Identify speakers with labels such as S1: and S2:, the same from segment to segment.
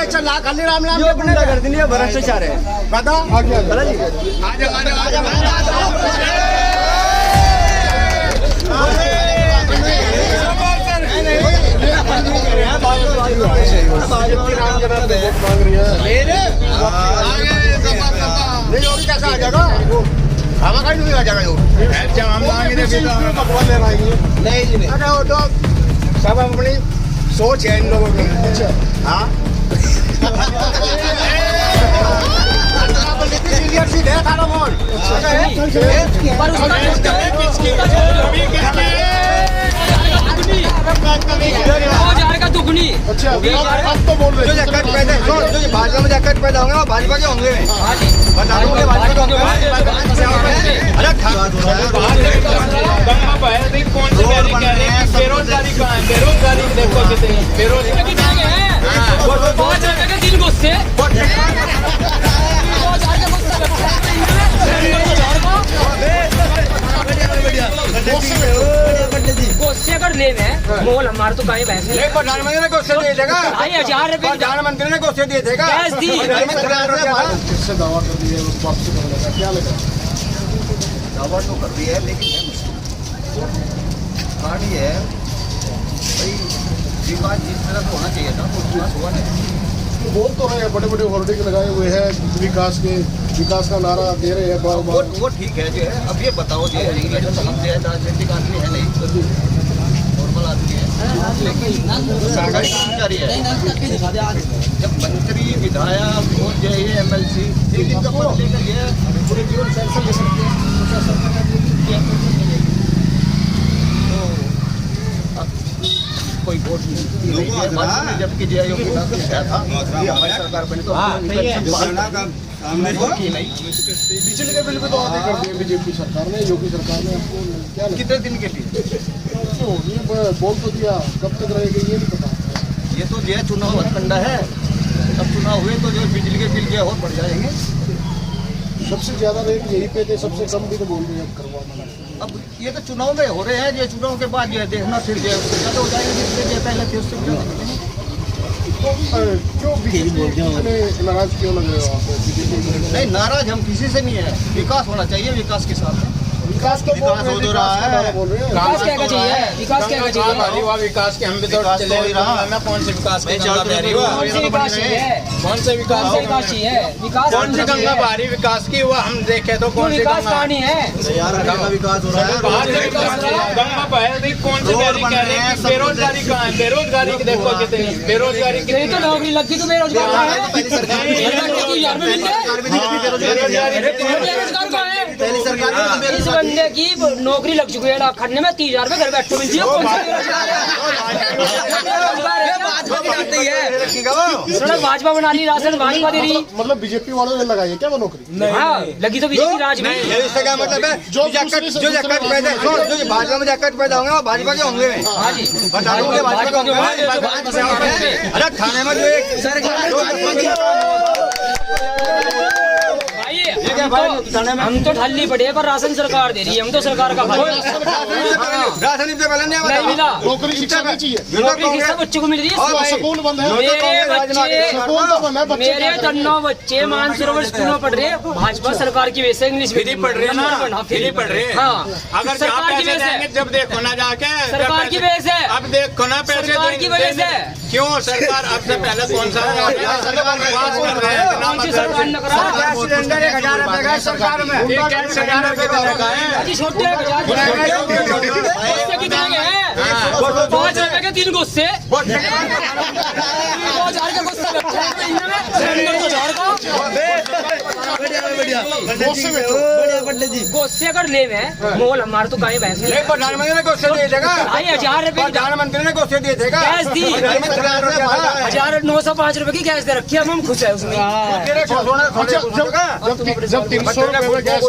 S1: चला खाली राम नाम
S2: ये गुंडा कर दिया भ्रष्टाचार है।
S1: बता आगे नहीं और कैसा आ जाएगा हवा का नहीं आ जाएगा जब हम मांगे नहीं जी नहीं वो तो सब अपनी सोच है इन लोगों की। अच्छा हाँ सीधे खाना मोल
S3: दुगनी।
S1: अच्छा अब तो बोल रहे
S2: जो जकट पैदा जो भाजपा में जकट पैदा होंगे वो भाजपा के होंगे बता दूं कि भाजपा के होंगे। अरे
S4: कौन से बेरोजगारी कहाँ है? बेरोजगारी देखो कितनी बेरोजगारी है। 5 रुपए के 3 गुस्से गुस्से कर ले में मोल हमारे तो कहीं पैसे नहीं।
S2: प्रधानमंत्री ने गुस्से दिए थे
S4: 1000 रुपए
S2: प्रधानमंत्री ने गुस्से दिए थे
S4: कैश दी।
S1: किससे दावा कर दिए वापसी करने का क्या लगा?
S5: दावा तो कर दिया है लेकिन है मुश्किल कहानी है भाई। विकास जिस तरह से होना चाहिए था वो विकास हुआ नहीं।
S1: बोल तो रहे हैं बड़े बड़े होर्डिंग लगाए हुए हैं विकास का नारा दे रहे हैं
S5: वो ठीक है जो है। अब ये बताओ जो है ये जो हम जो है राजनीतिक आदमी है नहीं नॉर्मल आदमी है लेकिन सरकारी कर्मचारी है। जब मंत्री विधायक और जो है MLC लेकिन जब पद लेकर ये पूरे जीवन सेंसन ले सकते हैं कोई वोट नहीं जबकि जो है था हमारी सरकार बनी तो
S1: बिजली के बिल भी तो आगे कर दिए बीजेपी सरकार ने योगी सरकार ने। आपको क्या
S5: कितने दिन के लिए
S1: तो ये बोल तो दिया कब तक रहेगा ये नहीं पता।
S5: ये तो जो है चुनाव हथकंडा है। अब चुनाव हुए तो जो बिजली के बिल जो है और बढ़ जाएंगे।
S1: सबसे ज्यादा रेट यही पे थे सबसे कम भी तो बोल रहे हैं करवाना।
S5: अब ये तो चुनाव में हो रहे हैं जो चुनाव के बाद जो है देखना फिर जो है हो जाएगा जिससे जो पहले थे उससे
S1: क्यों बीजेपी नाराज क्यों लग रहे हो आप?
S5: नहीं नाराज हम किसी से नहीं है। विकास होना चाहिए विकास के साथ
S1: विकास तो
S2: विकास हो रहा है।
S1: बोल रहे हैं
S4: विकास क्या चाहिए? विकास क्या चाहिए?
S2: विकास के हम भी तो चले रहा कौन से विकास की गंगा बहरी हुआ
S4: कौन से विकास चाहिए?
S2: कौन से विकास
S4: चाहिए? विकास
S2: कौन सी गंगा बहरी विकास की हुआ हम देखे तो कौन सी
S4: विकास कहानी है?
S5: विकास हो रहा है।
S4: गंगा बहरी कौन से बेरोजगारी कहाँ है? बेरोजगारी देखो कितनी बेरोजगारी कितनी। तो नौकरी लगती तो बेरोजगार है।
S5: पहली सरकार
S4: इस बंदे की नौकरी लग चुकी है खन्ने में 30,000 रुपए घर बैठे मिलती है। भाजपा बना ली राशन भाजपा दे रही।
S1: मतलब बीजेपी वालों ने लगाई है क्या वो नौकरी?
S4: हाँ लगी तो बीजेपी राज में।
S2: इसका क्या मतलब है? जो जकट पैदा जो भाजपा में जकट पैदा होंगे वो भाजपा के होंगे।
S4: हाँ जी
S2: बता दूं कि भाजपा के होंगे। अरे खाने में जो
S4: हम तो ढलनी पड़े पर राशन सरकार दे रही है। हम तो सरकार का
S2: राशन इतने पहले
S4: नहीं मिला।
S1: नौकरी शिक्षा नहीं चाहिए।
S4: नौकरी किस बच्चों को मिल रही है?
S1: स्कूल बंद है।
S4: मेरे 9 बच्चे मानसरोवर स्कूल में पढ़ रहे हैं। भाजपा सरकार की वजह से इंग्लिश मीडियम
S2: पढ़ रहे हैं ना फ्री पढ़ रहे हैं।
S4: हाँ
S2: अगर
S4: सरकार की वजह से
S2: जब देखो ना जाके
S4: सरकार की वजह से
S2: अब देखो ना पैसे
S4: सरकार की वजह से
S2: क्यों सरकार अब से पहले कौन सा
S4: कौन सी सरकार ने करा?
S2: सिलेंडर 1000 रुपए का सरकार में 1000 रुपए का रखा है।
S4: छोटे 5 रुपए के 3 गुस्से गुस्से कर ले में मोल हमारे तो कहीं पैसे नहीं।
S2: प्रधानमंत्री ने गुस्से दिए थे
S4: 1000 रुपए
S2: प्रधानमंत्री ने गुस्से दिए थे
S4: कैश दी। 1905 रुपए की कैश दे रखी है। हम खुश है उसमें।
S1: जब 300 रुपए में गैस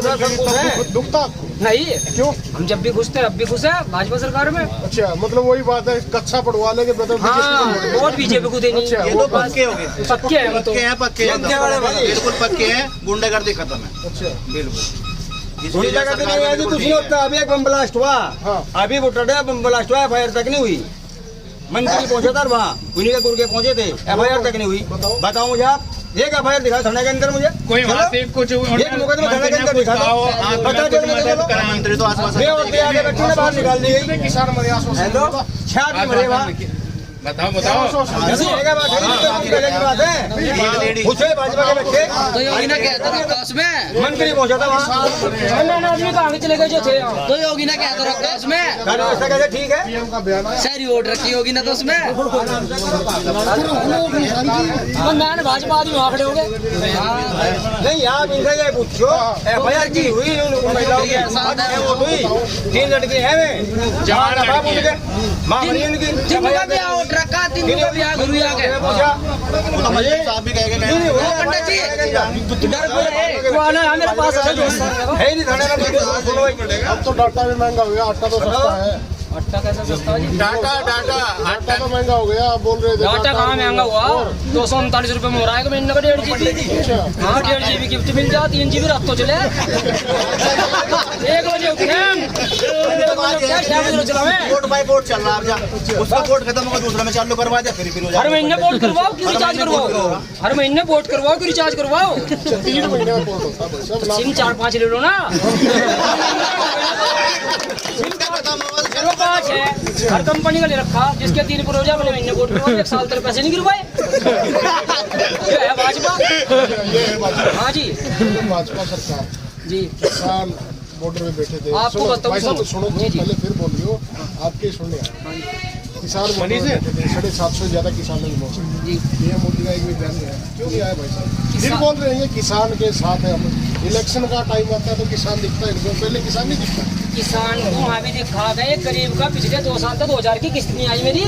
S1: दुखता आपको?
S4: नहीं
S1: क्यों?
S4: हम जब भी खुश थे अब भी खुश है भाजपा सरकार में।
S1: अच्छा मतलब वही बात है कच्चा पढ़वा लेंगे
S4: हाँ वोट बीजेपी को देनी।
S1: अच्छा,
S5: ये तो पक्के हो गए।
S4: पक्के हैं वो तो।
S5: पक्के बिल्कुल पक्के हैं। गुंडागर्दी खत्म है।
S1: अच्छा
S5: बिल्कुल
S2: गुंडागर्दी नहीं है जी। कुछ नहीं होता। अभी एक बम ब्लास्ट हुआ। अभी वो बम ब्लास्ट हुआ FIR तक नहीं हुई। मंत्री पहुंचा था वहाँ, उन्हीं के गुरु के पहुंचे थे, FIR तक नहीं हुई। बताओ मुझे आप, एक FIR दिखा थाने के अंदर मुझे,
S4: कोई वहाँ से कुछ
S2: एक मुकदमा थाने के अंदर दिखा दो, बता दो
S5: मंत्री तो आसपास
S2: मैं और आगे बैठी ने बाहर निकाल दी गई।
S1: किसान मरे
S2: हेलो, छह आदमी मरे वहाँ।
S4: बताओ
S2: ऐसी जगह बात है, पूछे भाजपा के बच्चे,
S3: तो योगी ने कहता था काश में
S2: मंत्री पहुंचा था वहाँ,
S3: आदमी कहाँ चले गए जो थे, तो योगी ने कहता था काश में
S2: ऐसा कैसे ठीक है?
S1: पीएम का बयान आया।
S3: सारी वोट रखी होगी ना तो उसमें मैंने भाजपा आदमी वहाँ खड़े हो गए।
S2: नहीं आप इनसे ये पूछो, FIR की हुई उन महिलाओं की, वोट हुई, 3 लड़के हैं वे, जवान का बाप उनके, माँ बनी उनकी,
S3: तीनों का भी वोट रखा, तीनों का भी गुरु आ गए।
S5: साहब भी कहेंगे
S3: पंडित जी डर को रहे, वो आना है मेरे पास है दोस्त
S2: है ही नहीं थाने में, सुनो भाई।
S1: अब तो डाटा भी महंगा हो गया, आटा तो सस्ता है।
S3: आटा कैसा सस्ता है?
S1: आटा तो महंगा हो गया, बोल रहे थे।
S3: आटा कहाँ महंगा हुआ? 239 रुपए में हो रहा है महीने का 1.5 GB। हाँ 1.5 GB गिफ्ट मिल जाती, 3 GB रात तो चले 1 बजे उठे
S5: वोट बाय वोट चल रहा है। अब जा उसका वोट खत्म होगा, दूसरा में चालू करवा दे, फिर हो
S3: हर महीने वोट करवाओ कि रिचार्ज करवाओ, हर महीने वोट करवाओ कि रिचार्ज करवाओ,
S1: 3 महीने में पोर्ट होता है। सब
S3: सिम 4-5 ले लो ना। सिम 5 है, हर कंपनी का ले रखा, जिसके 3 प्रोजा वाले महीने वोट करवाओ, 1 साल तक पैसे नहीं गिरवाए। ये है भाजपा।
S1: ये है भाजपा।
S3: हाँ जी
S1: भाजपा सरकार।
S3: जी
S1: किसान बॉर्डर में बैठे थे।
S3: आपको
S1: सुनो,
S3: बताऊं,
S1: भाई साहब,
S3: सुनो।
S1: सुनो तो
S3: जी, जी।
S1: पहले फिर बोलियो, आपके सुनने आए। किसान बॉर्डर में बैठे थे, 750 से ज्यादा किसान नहीं पहुंचे।
S3: जी
S1: पीएम मोदी का एक भी बयान है, क्यों नहीं आया भाई साहब? फिर
S3: किसान-
S1: बोल रहे हैं किसान के साथ है हम। इलेक्शन का टाइम आता है तो किसान दिखता है, इनको पहले किसान नहीं दिखता।
S3: किसान को वहाँ भी दिखा गए, गरीब का पिछले 2 साल तक 2000 की किस्त नहीं आई मेरी।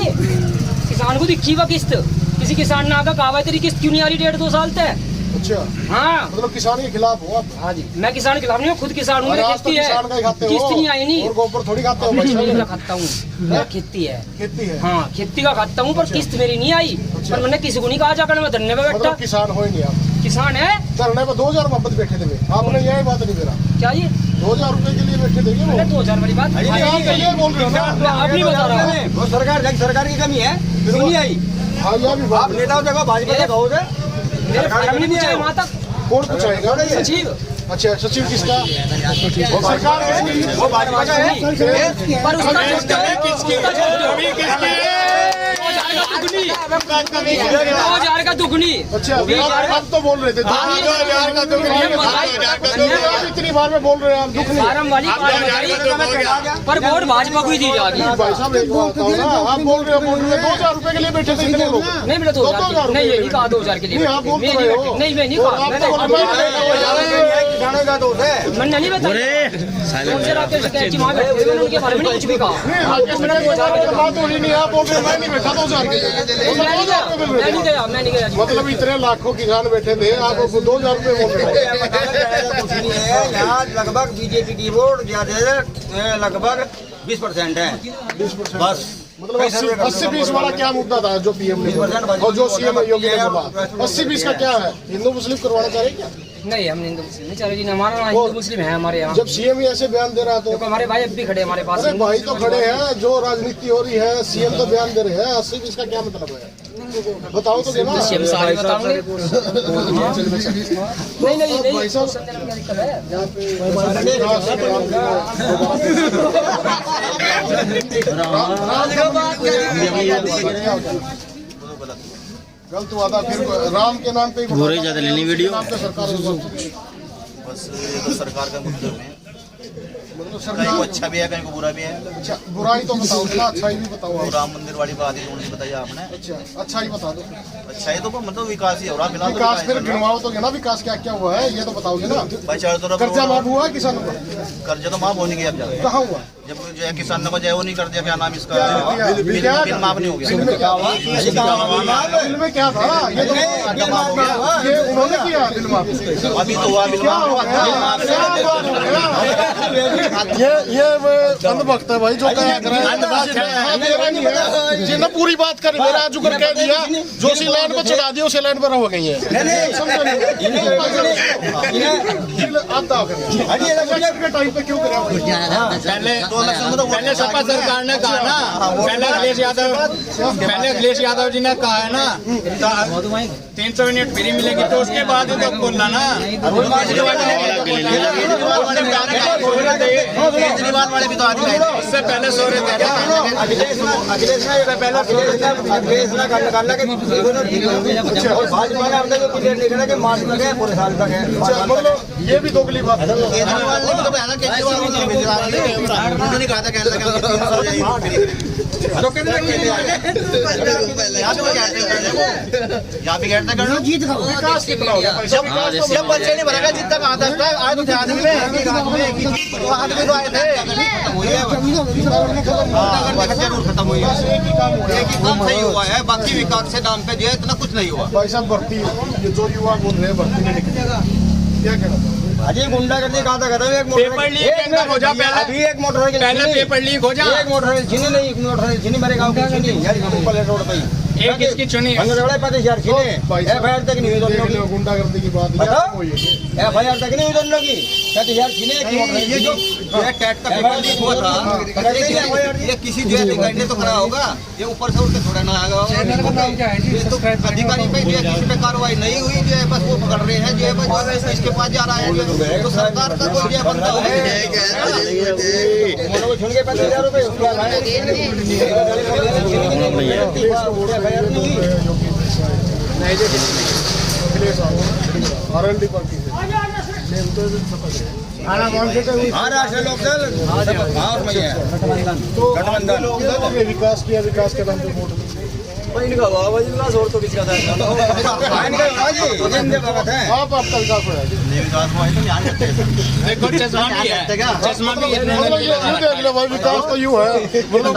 S3: किसान को दिखी वो किस्त, किसी किसान ने आकर कहा तेरी किस्त क्यों नहीं आ रही 1.5-2 साल तक।
S1: अच्छा,
S3: हाँ
S1: मतलब किसान के खिलाफ हो आप?
S3: हाँ जी, मैं किसान के खिलाफ नहीं हूँ, खुद किसान हूँ,
S1: अरे
S3: मेरी
S1: आप तो
S3: किस्ती है,
S1: किसान का ही खाते हो।
S3: किस्त नहीं आई नहीं।
S1: और गोबर थोड़ी खाते हो भाई
S3: नहीं, मैं
S1: साहब।
S3: खाता हूँ, मेरा खेती है।
S1: खेती है।
S3: हाँ खेती का खाता हूँ, पर किस्त मेरी नहीं आई। पर मैंने किसी को नहीं कहा जाकर मैं धरने पे बैठा।
S1: मतलब किसान हो ही नहीं आप।
S3: किसान है
S1: धरने पे 2000 मोहब्बत बैठे थे वे। आपने यही बात नहीं करा,
S3: क्या ये?
S1: 2000 रुपए के लिए बैठे थे ये
S3: मैंने
S1: वो।
S3: 2000 वाली बात
S1: नहीं, आप तो ये बोल रहे हो ना।
S3: आप नहीं बता रहा हूँ।
S2: वो सरकार की कमी है, क्यों नहीं आई?
S1: हाँ, यह भी
S2: आप
S1: बात।
S2: नेताओं देखो, भाजपा के कहो से,
S3: मेरे फार्म नहीं पूछा है वहाँ तक
S1: कौन पूछाएगा?
S3: सचिव।
S1: अच्छा, सचिव किसका? वो सरकार किसकी?
S2: वो भाजपा का है।
S3: पर उसका दो हजार का दुगनी।
S1: अच्छा, आप तो बोल रहे थे 2000 का तो आप इतनी बार में बोल रहे हैं, आप दुख नहीं।
S3: फार्म वाली पर वोट भाजपा को ही दी जाएगी।
S1: भाई साहब एक बात बताओ ना, आप बोल रहे हो बोल रहे 2000 रुपए के लिए बैठे थे इतने लोग।
S3: नहीं मेरा 2000 नहीं, ये नहीं कहा 2000 के लिए।
S1: नहीं, आप बोल तो रहे हो।
S3: नहीं मैं नहीं
S1: तो
S3: कहा,
S1: आप तो बोल रहे हो।
S2: किसानों का दोष है।
S3: मैंने नहीं बताया। उनसे राकेश कैची वहाँ बैठे थे, मैंने उनके बारे में नहीं कुछ भी कहा।
S1: नहीं, राकेश ने बात हो रही नहीं, आप बोल रहे हो मैं नहीं बैठा 2000 के लिए।
S3: मैं नहीं गया।
S1: मतलब इतने लाखों किसान बैठे थे, आप 2000 रुपए बोल रहे हो।
S2: कुछ नहीं है, यहाँ लगभग बीजेपी की वोट ज्यादा लगभग 20% है
S1: 20%।
S2: बस।
S1: मतलब 80-20 वाला क्या मुद्दा था जो पीएम ने बोला? और जो सीएम योगी ने बोला 80-20 का क्या है? हिंदू मुस्लिम करवाना चाह रहे क्या?
S3: नहीं हम हिंदू मुस्लिम नहीं, चलो जी हमारा हिंदू मुस्लिम है हमारे यहाँ।
S1: जब सीएम ही ऐसे बयान दे रहा तो
S3: देखो हमारे भाई अब भी खड़े हमारे पास।
S1: अरे भाई तो खड़े हैं, जो राजनीति हो रही है, सीएम तो बयान दे रहे हैं, 80-20 का क्या मतलब है? बताओ तो देना।
S3: सारे बताऊंगे। नहीं नहीं नहीं
S1: भाई साहब,
S3: समझने में क्या दिक्कत है?
S1: गलत वादा फिर राम के नाम पे ही
S5: बुरे ज्यादा लेनी वीडियो।
S1: नाम पे सरकार होगा।
S5: बस ये तो सरकार का मुद्दे में
S1: मतलब
S5: कहीं को
S1: सरकार।
S5: अच्छा भी है, कहीं को बुरा भी है।
S1: अच्छा, बुराई तो बताओ ना, अच्छाई भी बताओ
S5: वो
S1: आप।
S5: राम मंदिर वाली बात ही थोड़ी सी बताई आपने।
S1: अच्छा, अच्छाई बता दो।
S5: अच्छा है तो मतलब विकास ही हो रहा फिलहाल तो
S1: विकास फिर
S5: चल रहा है।
S1: गिनवाओ तो ना, विकास क्या क्या हुआ है ये तो बताओगे ना।
S5: भाई चारों तरफ
S1: कर्जा माफ हुआ है किसानों का?
S5: कर्जा तो माफ होने की अब जाएगा।
S1: कहाँ हुआ?
S5: जब जो है किसानों को जो है वो नहीं कर दिया, क्या नाम इसका,
S1: क्या?
S5: बिल माफ नहीं हो गया।
S1: बिल में क्या हुआ? बिल में क्या था? ये तो
S5: बिल माफ हो गया।
S1: ये उन्होंने किया बिल माफ।
S5: अभी तो हुआ बिल
S1: क्या
S5: माफ
S1: हुआ?
S5: बिल माफ
S1: ये अंधभक्त है भाई, जो कह नहीं है जिन्हें पूरी बात कर मेरा जुगर कह दिया, जो सी लाइन पर चढ़ा दिया उसी लाइन पर हो गई है। समझो नहीं, आप दाव करें टाइम पे क्यों करें?
S4: पहले सपा सरकार ने कहा ना, पहले अखिलेश यादव जी ने कहा है ना 300 यूनिट फ्री मिलेगी, तो उसके बाद ही तो बोलना ना।
S5: केजरीवाल वाले भी तो आदमी आए थे।
S4: उससे पहले सो रहे थे क्या?
S2: अखिलेश ने पहले अखिलेश ने निकालना कि और भाजपा ने हमने तो क्लियर लिखा है कि मार्च तक है, पूरे साल तक है।
S1: ये भी दोगली बात है।
S5: केजरीवाल ने भी तो बताया, केजरीवाल उन्होंने कहा था कहने लगा यहाँ भी कहते कर लो जीत
S1: विकास कितना हो गया?
S5: जब बच्चे नहीं भरेगा जितना कहा था आज तो ध्यान में आदमी तो आए थे जरूर खत्म हुई है। एक ही काम सही हुआ है, बाकी विकास से नाम पे जो है इतना कुछ नहीं हुआ।
S1: भाई साहब भर्ती जो युवा बोल रहे हैं भर्ती में निकलेगा, क्या कहना?
S2: अजय गुंडागर्दी कहा था कहते हैं एक
S4: पेपर लीक हो जा पहले,
S2: अभी एक मोटरसाइकिल
S4: पहले पेपर लीक हो जा।
S2: एक मोटरसाइकिल छीनी नहीं, एक मोटरसाइकिल छीनी मेरे गांव की छीनी यार ऊपर रोड पे
S4: एक इसकी चुनी
S2: 15,000 छीने। एफआईआर तक नहीं हुई दोनों की,
S1: गुंडागर्दी की बात
S2: एफआईआर तक नहीं हुई दोनों की। 15,000 छीने
S5: ये जो टैट का पेपर लीक हुआ था ये किसी जो है ने तो करा होगा, ये ऊपर से उठ के थोड़ा ना आएगा। ये तो अधिकारी पे जो है किसी पे कार्रवाई नहीं हुई, जो है बस वो पकड़ रहे हैं, जो है बस इसके पास जा रहा है। तो सरकार का कोई जो बनता है
S2: छुन के 15,000 रुपए
S1: आरएलडी पार्टी से
S2: महाराष्ट्र लोकदल
S1: तो विकास किया, विकास के नाम पे वोट
S2: विकास और तो किसी का था
S1: आप आपका विकास हो जाएगा।
S4: देखो चश्मा भी है, चश्मा भी
S1: मतलब ये देख लो भाई, विकास तो यूं है मतलब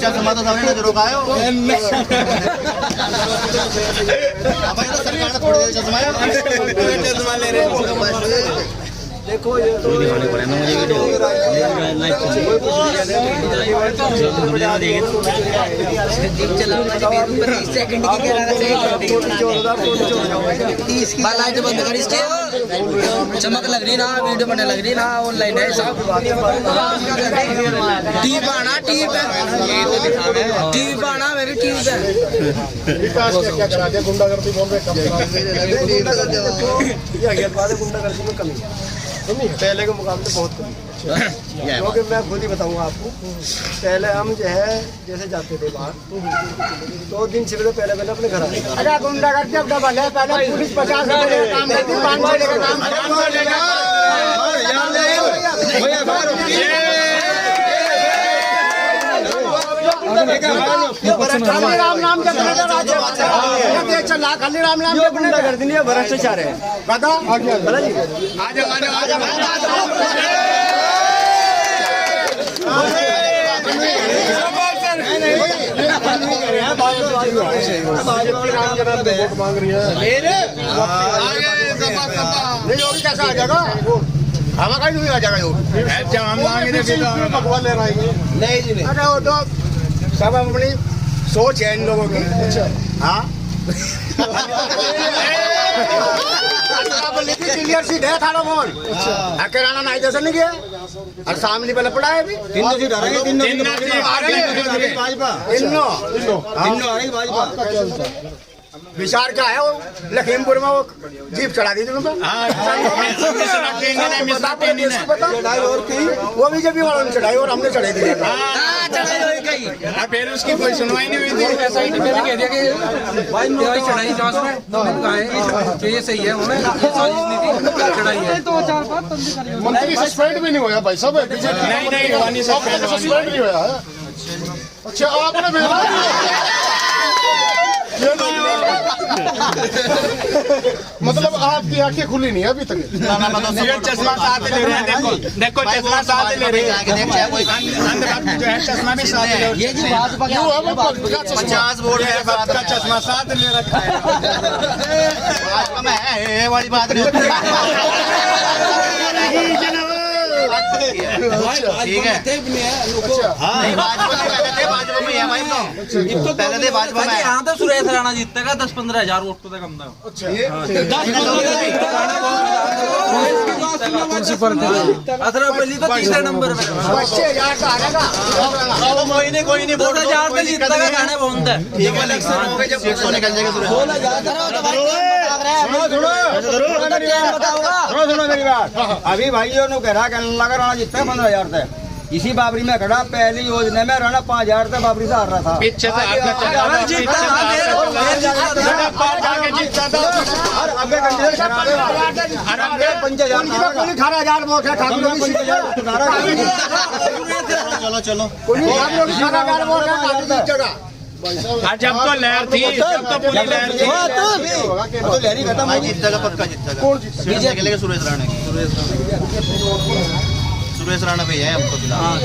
S5: चश्मा तो सबने नजरों का आयो सरकार ने थोड़ी देर चश्मा ले रहे
S2: देखो ये तो
S6: बंद कर इसके चमक लग रही ना, वीडियो बनने लग रही ना, ऑनलाइन है सब। टीवी पाना, टीवी पाना मेरी टीवी पे।
S1: विकास क्या करा दिया? गुंडागर्दी बोल रहे, कम करा
S2: गुंडागर्दी में कमी है, पहले के मुकाबले बहुत कमी है। क्योंकि मैं खुद ही बताऊंगा आपको, पहले हम जो है जैसे जाते थे बाहर 2 दिन 6 बजे पहले अपने घर आते।
S1: अरे गुंडागर्दी अब डबल है, पहले पुलिस 50 काम करती, 500 लेकर काम खाली राम नाम जपने का राज्य चला, खाली राम नाम जपने का
S2: गुंडागर्दी नहीं है, भ्रष्टाचार है।
S1: बता वोट मांग रही है, नहीं होगी कैसा आ जाएगा? हवा कहीं नहीं आ जाएगा। भगवा ले रहा है नहीं जी, नहीं। अरे वो तो सब अपनी सोच है इन लोगों की। अच्छा हाँ क्लियर सीट है थाना मोहन। अच्छा किराना नहीं जैसा नहीं गया और सामने पहले पड़ा है अभी
S2: 3 सीट आ रही है, 3 भाजपा।
S1: विचार क्या है? वो लखीमपुर में वो जीप चढ़ा दी थी उन पर, वो बीजेपी वालों ने चढ़ाई और हमने चढ़ाई दी।
S4: फिर उसकी कोई सुनवाई नहीं हुई थी, ऐसा ही कह दिया कि चढ़ाई जांच में कि ये सही है, उन्होंने चढ़ाई है।
S1: मंत्री सस्पेंड भी नहीं हुआ भाई साहब,
S4: नहीं
S1: सस्पेंड नहीं हुआ है। अच्छा आपने भेजा मतलब आपकी आंखें खुली नहीं है अभी तक?
S4: चश्मा साथ ले रहे हैं, देखो चश्मा साथ ले रहे हैं, जो है चश्मा भी साथ ले रहे हैं।
S6: ये जी भाजपा का
S5: 50 वोट है,
S4: का चश्मा साथ ले रखा है।
S5: भाजपा में है, ये वाली बात नहीं होती। ठीक है हाँ नहीं भाजपा में पहले थे भाजपा में है भाई तो पहले थे भाजपा में
S6: यहाँ तो सुरेश राणा जीतेगा 10-15 हजार वोट तो कम था। अथरापल्ली तो तीसरे नंबर पे
S1: 80,000 का आ जाएगा
S5: कोई नहीं
S6: 10,000 तो जीतेगा गाने बहुत है।
S5: ठीक है इलेक्शन हो गए जब सीट निकल जाएगा
S2: सुनो मेरी बात। अभी भाइयों ने कह रहा कि लगा राणा जीतता है 15,000 से। इसी बाबरी में खड़ा पहली योजना में राणा 5,000 से बाबरी से हार रहा था।
S4: पीछे से आगे चला
S2: और अबे कंडीशन खराब है। 5,000 वोट है ठाकुर को 5,000
S5: चलो
S4: जब तो लहर थी जब तो पूरी लहर थी
S2: तो लहरी खत्म
S5: भाई जीतेगा पक्का जीतेगा सीट निकलेगा सुरेश राणा की सुरेश राणा पे है हमको फिलहाल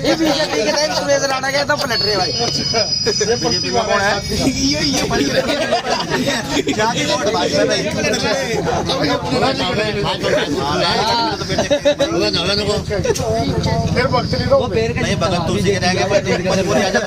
S6: ये बीजेपी के टाइम सुरेश राणा के तो पलट रहे भाई।
S5: बीजेपी में कौन है ये पलट रहे जाति वोट भाजपा नहीं
S1: फिर बख्तरी को
S5: नहीं भगत तुलसी के रहेंगे मजबूरी आ जाए